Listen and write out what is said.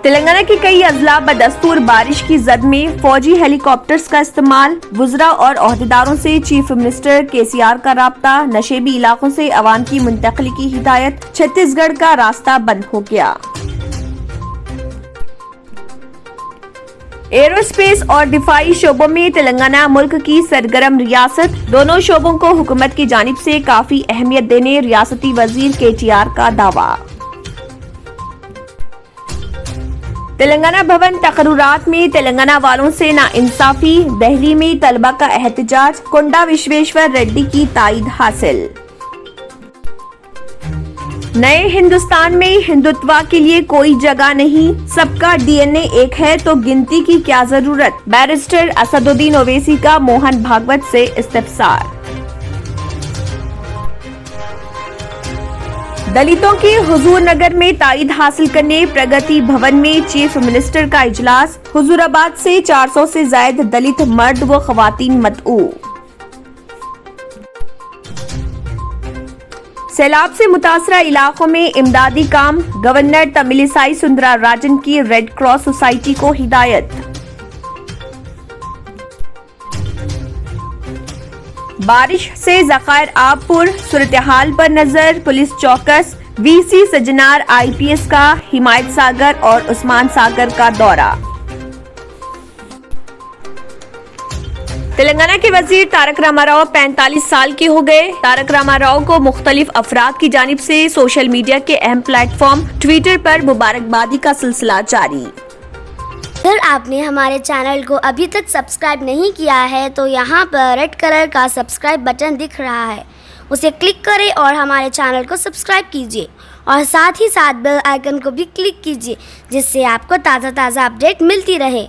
तेलंगाना के कई अजला बदस्तूर बारिश की जद में फौजी हेलीकॉप्टर्स का इस्तेमाल, वुज़रा और ओहदेदारों से चीफ मिनिस्टर केसीआर का राब्ता, नशेबी इलाकों से अवाम की मुंतकली की हिदायत, छत्तीसगढ़ का रास्ता बंद हो गया। एरोस्पेस और दिफाई शोबों में तेलंगाना मुल्क की सरगर्म रियासत, दोनों शोबों को हुकूमत की जानिब से काफी अहमियत देने रियासती वजीर केटीआर का दावा। तेलंगाना भवन तकर्रुरात में तेलंगाना वालों से नाइंसाफी, दिल्ली में तलबा का एहतजाज, कोंडा विश्वेश्वर रेड्डी की ताईद हासिल। नए हिंदुस्तान में हिंदुत्व के लिए कोई जगह नहीं, सबका डीएनए एक है तो गिनती की क्या जरूरत, बैरिस्टर असदुद्दीन ओवैसी का मोहन भागवत से इस्तिफसार। दलितों के हुजूर नगर में ताईद हासिल करने प्रगति भवन में चीफ मिनिस्टर का इजलास, हुजूराबाद से 400 से ज्यादा दलित मर्द व खवातीन मदऊ। सैलाब से मुतासरा इलाकों में इमदादी काम, गवर्नर तमिलिसाई सुंदराराजन की रेड क्रॉस सोसाइटी को हिदायत। बारिश से ज़खायर आपपुर, सूरत-ए-हाल पर नजर, पुलिस चौकस, वीसी सजनार आईपीएस का हिमायत सागर और उस्मान सागर का दौरा। तेलंगाना के वजीर तारक रामाराव 45 साल के हो गए। तारक रामाराव को मुख्तलिफ अफराद की जानिब से सोशल मीडिया के अहम प्लेटफॉर्म ट्विटर पर मुबारकबादी का सिलसिला जारी। अगर आपने हमारे चैनल को अभी तक सब्सक्राइब नहीं किया है तो यहाँ पर रेड कलर का सब्सक्राइब बटन दिख रहा है, उसे क्लिक करें और हमारे चैनल को सब्सक्राइब कीजिए और साथ ही साथ बेल आइकन को भी क्लिक कीजिए, जिससे आपको ताज़ा अपडेट मिलती रहे।